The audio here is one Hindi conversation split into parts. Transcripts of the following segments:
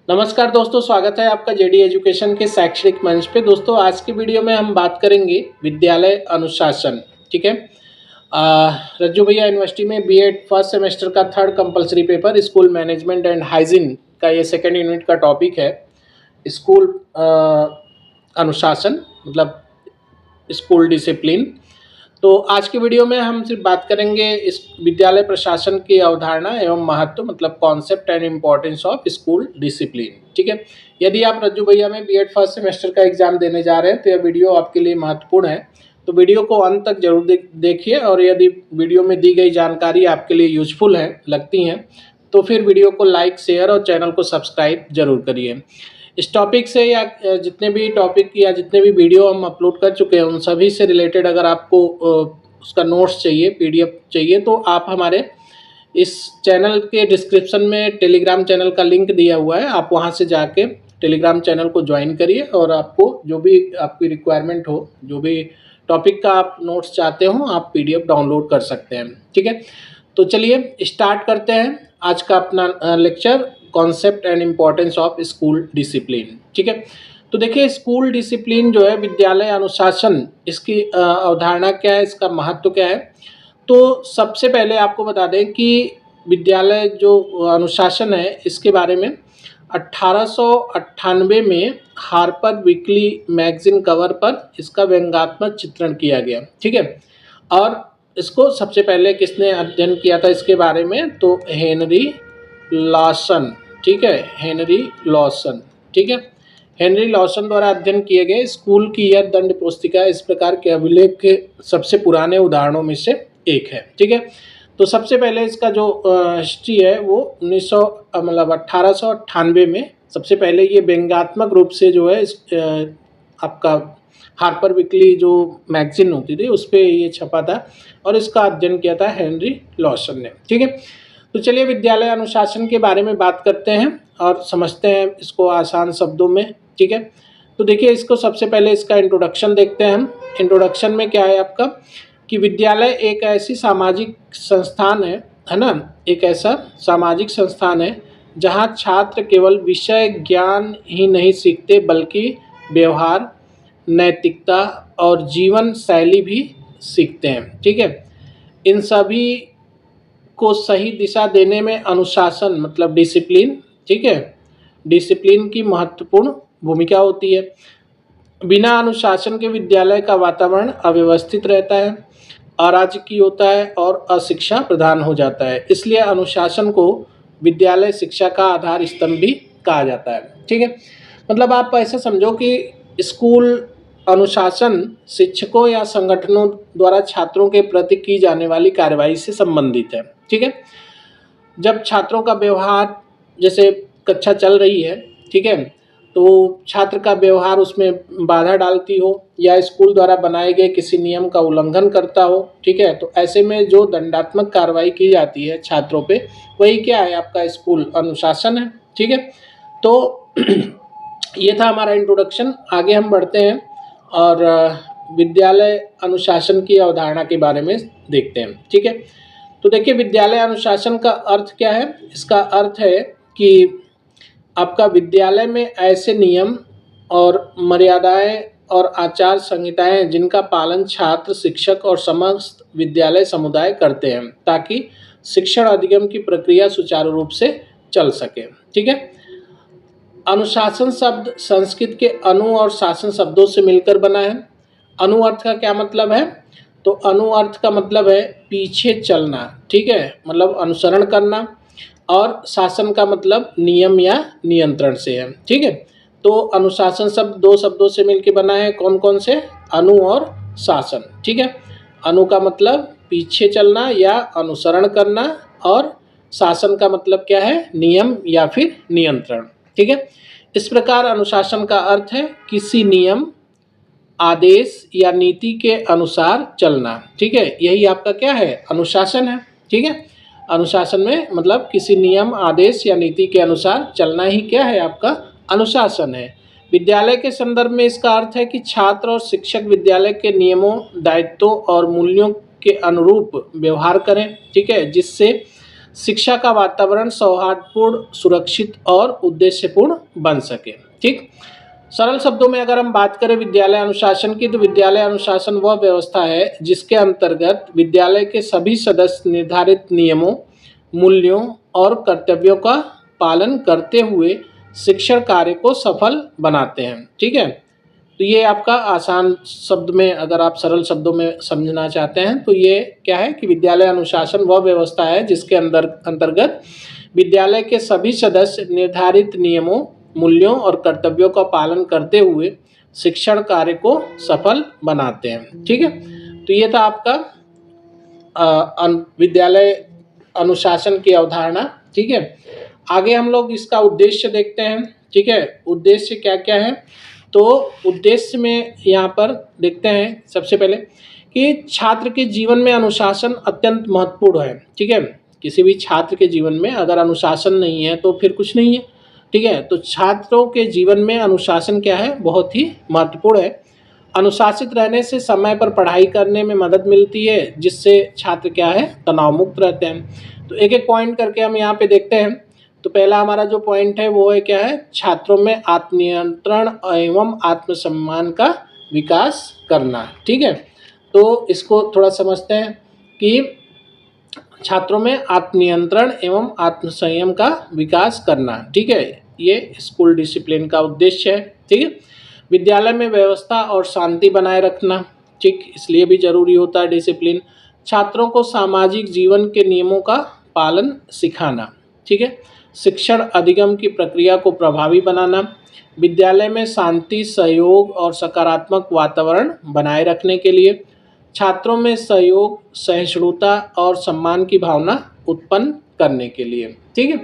नमस्कार दोस्तों, स्वागत है आपका जेडी एजुकेशन के शैक्षणिक मंच पे। दोस्तों, आज की वीडियो में हम बात करेंगे विद्यालय अनुशासन। ठीक है। रज्जू भैया यूनिवर्सिटी में बीएड फर्स्ट सेमेस्टर का third compulsory paper school management and hygiene का ये सेकेंड यूनिट का टॉपिक है। स्कूल अनुशासन मतलब स्कूल डिसिप्लिन। तो आज की वीडियो में हम सिर्फ बात करेंगे इस विद्यालय प्रशासन की अवधारणा एवं महत्व मतलब concept and importance of school discipline. ठीक है। यदि आप रज्जू भैया में बीएड फर्स्ट सेमेस्टर का एग्जाम देने जा रहे हैं तो यह वीडियो आपके लिए महत्वपूर्ण है। तो वीडियो को अंत तक जरूर देखिए, और यदि वीडियो में दी गई जानकारी आपके लिए यूजफुल है लगती हैं तो फिर वीडियो को लाइक, शेयर और चैनल को सब्सक्राइब जरूर करिए। इस टॉपिक से या जितने भी टॉपिक या जितने भी वीडियो हम अपलोड कर चुके हैं उन सभी से रिलेटेड अगर आपको उसका नोट्स चाहिए, पीडीएफ चाहिए, तो आप हमारे इस चैनल के डिस्क्रिप्शन में टेलीग्राम चैनल का लिंक दिया हुआ है। आप वहां से जाके टेलीग्राम चैनल को ज्वाइन करिए और आपको जो भी आपकी रिक्वायरमेंट हो, जो भी टॉपिक का आप नोट्स चाहते हो, आप पीडीएफ डाउनलोड कर सकते हैं। ठीक है। तो चलिए स्टार्ट करते हैं आज का अपना lecture, concept and importance of school discipline. ठीक है। तो देखिए, स्कूल डिसिप्लिन जो है विद्यालय अनुशासन, इसकी अवधारणा क्या है, इसका महत्व क्या है। तो सबसे पहले आपको बता दें कि विद्यालय जो अनुशासन है इसके बारे में 1898 में हार्पर वीकली मैगजीन कवर पर इसका व्यंग्यात्मक चित्रण किया गया। ठीक है। और इसको सबसे पहले किसने अध्ययन किया था इसके बारे में, तो हेनरी लॉसन। ठीक है, हेनरी लॉसन। ठीक है, हेनरी लॉसन द्वारा अध्ययन किए गए स्कूल की यह दंड पुस्तिका इस प्रकार के अभिलेख के सबसे पुराने उदाहरणों में से एक है। ठीक है। तो सबसे पहले इसका जो हिस्ट्री है वो 1898 में सबसे पहले ये व्यंग्यात्मक रूप से जो है आपका हार्पर वीकली जो मैगजीन होती थी उस पर ये छपा था और इसका अध्ययन किया था हेनरी लॉसन ने। ठीक है। तो चलिए विद्यालय अनुशासन के बारे में बात करते हैं और समझते हैं इसको आसान शब्दों में। ठीक है। तो देखिए, इसको सबसे पहले इसका इंट्रोडक्शन देखते हैं हम। इंट्रोडक्शन में क्या है आपका कि विद्यालय एक ऐसी सामाजिक संस्थान है ना, एक ऐसा सामाजिक संस्थान है जहाँ छात्र केवल विषय ज्ञान ही नहीं सीखते बल्कि व्यवहार, नैतिकता और जीवन शैली भी सीखते हैं। ठीक है। इन सभी को सही दिशा देने में अनुशासन मतलब डिसिप्लिन, ठीक है, डिसिप्लिन की महत्वपूर्ण भूमिका होती है। बिना अनुशासन के विद्यालय का वातावरण अव्यवस्थित रहता है, अराजकीय होता है और अशिक्षा प्रधान हो जाता है। इसलिए अनुशासन को विद्यालय शिक्षा का आधार स्तंभ भी कहा जाता है। ठीक है। मतलब आप ऐसा समझो कि स्कूल अनुशासन शिक्षकों या संगठनों द्वारा छात्रों के प्रति की जाने वाली कार्रवाई से संबंधित है। ठीक है। जब छात्रों का व्यवहार, जैसे कक्षा चल रही है, ठीक है, तो छात्र का व्यवहार उसमें बाधा डालती हो या स्कूल द्वारा बनाए गए किसी नियम का उल्लंघन करता हो, ठीक है, तो ऐसे में जो दंडात्मक कार्रवाई की जाती है छात्रों पे, वही क्या है, आपका स्कूल अनुशासन है। ठीक है। तो ये था हमारा इंट्रोडक्शन। आगे हम बढ़ते हैं और विद्यालय अनुशासन की अवधारणा के बारे में देखते हैं। ठीक है। तो देखिए, विद्यालय अनुशासन का अर्थ क्या है। इसका अर्थ है कि आपका विद्यालय में ऐसे नियम और मर्यादाएं और आचार संहिताएं जिनका पालन छात्र, शिक्षक और समस्त विद्यालय समुदाय करते हैं ताकि शिक्षण अधिगम की प्रक्रिया सुचारू रूप से चल सके। ठीक है। अनुशासन शब्द संस्कृत के अनु और शासन शब्दों से मिलकर बना है। अनु अर्थ का क्या मतलब है, तो अनु अर्थ का मतलब है पीछे चलना। ठीक है, मतलब अनुसरण करना, और शासन का मतलब नियम या नियंत्रण से है। ठीक है। तो अनुशासन शब्द दो शब्दों से मिलकर बना है। कौन कौन से, अनु और शासन। ठीक है। अनु का मतलब पीछे चलना या अनुसरण करना, और शासन का मतलब क्या है, नियम या फिर नियंत्रण। ठीक है। इस प्रकार अनुशासन का अर्थ है किसी नियम, आदेश या नीति के अनुसार चलना। ठीक है, यही आपका क्या है, अनुशासन है। ठीक है। अनुशासन में मतलब किसी नियम, आदेश या नीति के अनुसार चलना ही क्या है, आपका अनुशासन है। विद्यालय के संदर्भ में इसका अर्थ है कि छात्र और शिक्षक विद्यालय के नियमों, दायित्वों और मूल्यों के अनुरूप व्यवहार करें। ठीक है, जिससे शिक्षा का वातावरण सौहार्दपूर्ण, सुरक्षित और उद्देश्यपूर्ण बन सके। ठीक, सरल शब्दों में अगर हम बात करें विद्यालय अनुशासन की, तो विद्यालय अनुशासन वह व्यवस्था है जिसके अंतर्गत विद्यालय के सभी सदस्य निर्धारित नियमों, मूल्यों और कर्तव्यों का पालन करते हुए शिक्षण कार्य को सफल बनाते हैं। ठीक है, तो ये आपका आसान शब्द में, अगर आप सरल शब्दों में समझना चाहते हैं तो ये क्या है कि विद्यालय अनुशासन वह व्यवस्था है जिसके अंतर्गत विद्यालय के सभी सदस्य निर्धारित नियमों, मूल्यों और कर्तव्यों का पालन करते हुए शिक्षण कार्य को सफल बनाते हैं। ठीक है, तो ये था आपका विद्यालय अनुशासन की अवधारणा। ठीक है, आगे हम लोग इसका उद्देश्य देखते हैं। ठीक है, उद्देश्य क्या क्या है, तो उद्देश्य में यहाँ पर देखते हैं सबसे पहले कि छात्र के जीवन में अनुशासन अत्यंत महत्वपूर्ण है। ठीक है, किसी भी छात्र के जीवन में अगर अनुशासन नहीं है तो फिर कुछ नहीं है। ठीक है, तो छात्रों के जीवन में अनुशासन क्या है, बहुत ही महत्वपूर्ण है। अनुशासित रहने से समय पर पढ़ाई करने में मदद मिलती है, जिससे छात्र क्या है, तनाव मुक्त रहते हैं। तो एक एक पॉइंट करके हम यहाँ पे देखते हैं। तो पहला हमारा जो पॉइंट है वो है क्या है, छात्रों में आत्मनियंत्रण एवं आत्मसम्मान का विकास करना। ठीक है, तो इसको थोड़ा समझते हैं कि छात्रों में आत्मनियंत्रण एवं आत्मसंयम का विकास करना। ठीक है, ये स्कूल डिसिप्लिन का उद्देश्य है। ठीक है, विद्यालय में व्यवस्था और शांति बनाए रखना, ठीक, इसलिए भी जरूरी होता है डिसिप्लिन। छात्रों को सामाजिक जीवन के नियमों का पालन सिखाना। ठीक है, शिक्षण अधिगम की प्रक्रिया को प्रभावी बनाना, विद्यालय में शांति, सहयोग और सकारात्मक वातावरण बनाए रखने के लिए छात्रों में सहयोग, सहिष्णुता और सम्मान की भावना उत्पन्न करने के लिए। ठीक है,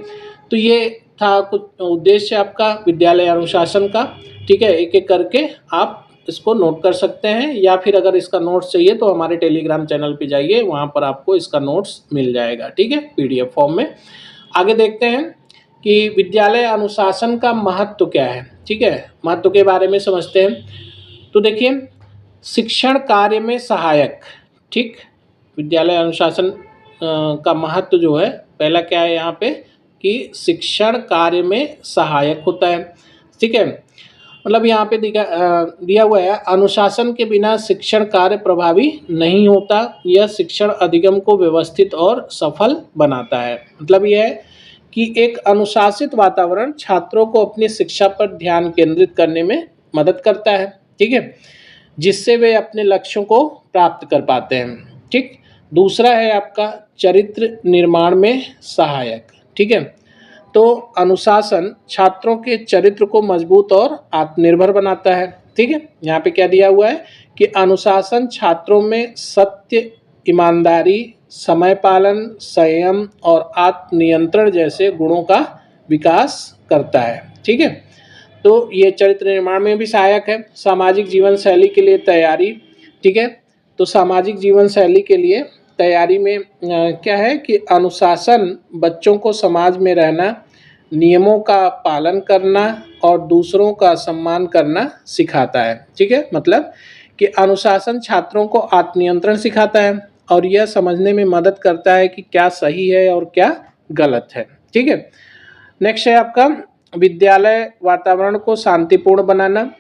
तो ये था कुछ उद्देश्य आपका विद्यालय अनुशासन का। ठीक है, एक एक करके आप इसको नोट कर सकते हैं, या फिर अगर इसका नोट्स चाहिए तो हमारे टेलीग्राम चैनल पे जाइए, वहाँ पर आपको इसका नोट्स मिल जाएगा। ठीक है, PDF फॉर्म में। आगे देखते हैं कि विद्यालय अनुशासन का महत्व क्या है। ठीक है, महत्व के बारे में समझते हैं। तो देखिए, शिक्षण कार्य में सहायक। ठीक, विद्यालय अनुशासन का महत्व जो है, पहला क्या है यहाँ पे कि शिक्षण कार्य में सहायक होता है। ठीक है, मतलब यहाँ पे दिया हुआ है, अनुशासन के बिना शिक्षण कार्य प्रभावी नहीं होता। यह शिक्षण अधिगम को व्यवस्थित और सफल बनाता है। मतलब यह है कि एक अनुशासित वातावरण छात्रों को अपनी शिक्षा पर ध्यान केंद्रित करने में मदद करता है। ठीक है, जिससे वे अपने लक्ष्यों को प्राप्त कर पाते हैं। ठीक, दूसरा है आपका चरित्र निर्माण में सहायक। ठीक है, तो अनुशासन छात्रों के चरित्र को मजबूत और आत्मनिर्भर बनाता है। ठीक है, यहाँ पे क्या दिया हुआ है कि अनुशासन छात्रों में सत्य, ईमानदारी, समय पालन, संयम और आत्मनियंत्रण जैसे गुणों का विकास करता है। ठीक है, तो ये चरित्र निर्माण में भी सहायक है। सामाजिक जीवन शैली के लिए तैयारी। ठीक है, तो सामाजिक जीवन शैली के लिए तैयारी में क्या है कि अनुशासन बच्चों को समाज में रहना, नियमों का पालन करना और दूसरों का सम्मान करना सिखाता है। ठीक है, मतलब कि अनुशासन छात्रों को आत्मनियंत्रण सिखाता है और यह समझने में मदद करता है कि क्या सही है और क्या गलत है। ठीक है, नेक्स्ट है आपका विद्यालय वातावरण को शांतिपूर्ण बनाना।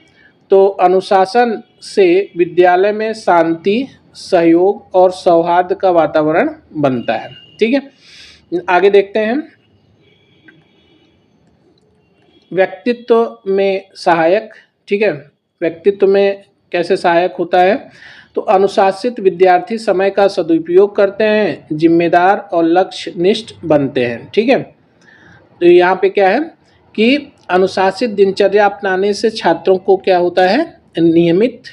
तो अनुशासन से विद्यालय में शांति, सहयोग और सौहार्द का वातावरण बनता है। ठीक है, आगे देखते हैं व्यक्तित्व में सहायक। ठीक है, व्यक्तित्व में कैसे सहायक होता है, तो अनुशासित विद्यार्थी समय का सदुपयोग करते हैं, जिम्मेदार और लक्ष्यनिष्ठ बनते हैं। ठीक है, तो यहाँ पे क्या है कि अनुशासित दिनचर्या अपनाने से छात्रों को क्या होता है, नियमित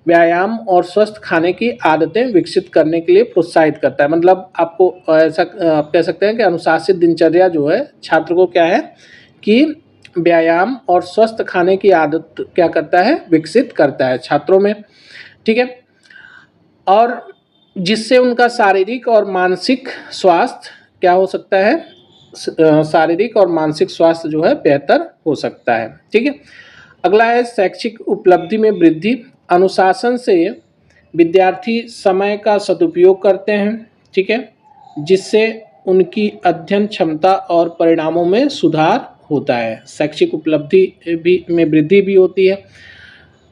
व्यायाम और स्वस्थ खाने की आदतें विकसित करने के लिए प्रोत्साहित करता है। मतलब आपको ऐसा आप कह सकते हैं कि अनुशासित दिनचर्या जो है छात्र को क्या है कि व्यायाम और स्वस्थ खाने की आदत क्या करता है, विकसित करता है छात्रों में। ठीक है, और जिससे उनका शारीरिक और मानसिक स्वास्थ्य क्या हो सकता है, शारीरिक और मानसिक स्वास्थ्य जो है बेहतर हो सकता है। ठीक है, अगला है शैक्षिक उपलब्धि में वृद्धि। अनुशासन से विद्यार्थी समय का सदुपयोग करते हैं। ठीक है, जिससे उनकी अध्ययन क्षमता और परिणामों में सुधार होता है, शैक्षिक उपलब्धि भी में वृद्धि भी होती है।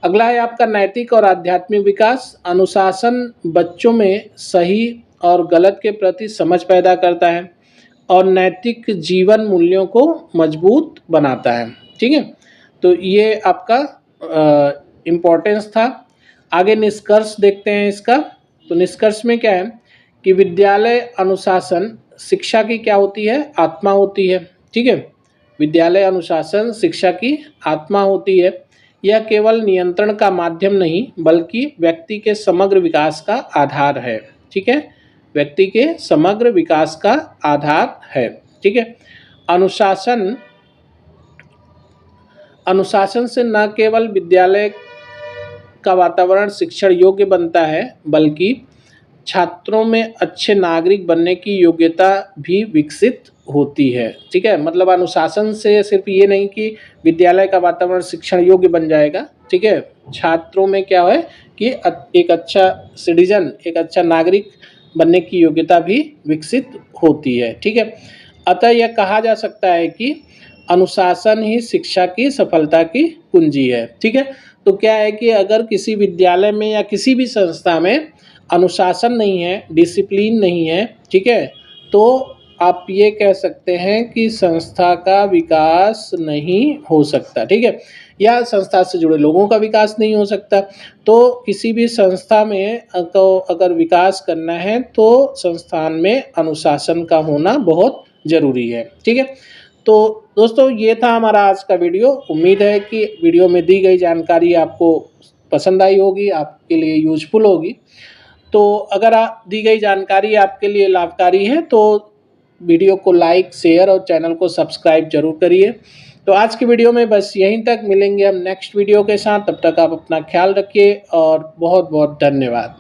अगला है आपका नैतिक और आध्यात्मिक विकास। अनुशासन बच्चों में सही और गलत के प्रति समझ पैदा करता है और नैतिक जीवन मूल्यों को मजबूत बनाता है। ठीक है, तो ये आपका इम्पोर्टेंस था। आगे निष्कर्ष देखते हैं इसका। तो निष्कर्ष में क्या है कि विद्यालय अनुशासन शिक्षा की क्या होती है? आत्मा होती है। ठीक है, विद्यालय अनुशासन शिक्षा की आत्मा होती है। यह केवल नियंत्रण का माध्यम नहीं बल्कि व्यक्ति के समग्र विकास का आधार है। ठीक है, व्यक्ति के समग्र विकास का आधार है। ठीक है, अनुशासन से न केवल विद्यालय का वातावरण शिक्षण योग्य बनता है बल्कि छात्रों में अच्छे नागरिक बनने की योग्यता भी विकसित होती है। ठीक है, मतलब अनुशासन से सिर्फ ये नहीं कि विद्यालय का वातावरण शिक्षण योग्य बन जाएगा। ठीक है, छात्रों में क्या है कि एक अच्छा सिटीजन, एक अच्छा नागरिक बनने की योग्यता भी विकसित होती है। ठीक है, अतः यह कहा जा सकता है कि अनुशासन ही शिक्षा की सफलता की कुंजी है। ठीक है, तो क्या है कि अगर किसी विद्यालय में या किसी भी संस्था में अनुशासन नहीं है, डिसिप्लिन नहीं है, ठीक है, तो आप ये कह सकते हैं कि संस्था का विकास नहीं हो सकता। ठीक है, या संस्था से जुड़े लोगों का विकास नहीं हो सकता। तो किसी भी संस्था में अगर विकास करना है तो संस्थान में अनुशासन का होना बहुत ज़रूरी है। ठीक है, तो दोस्तों ये था हमारा आज का वीडियो। उम्मीद है कि वीडियो में दी गई जानकारी आपको पसंद आई होगी, आपके लिए यूजफुल होगी। तो अगर दी गई जानकारी आपके लिए लाभकारी है तो वीडियो को लाइक, शेयर और चैनल को सब्सक्राइब जरूर करिए। तो आज की वीडियो में बस यहीं तक। मिलेंगे हम नेक्स्ट वीडियो के साथ, तब तक आप अपना ख्याल रखिए और बहुत बहुत धन्यवाद।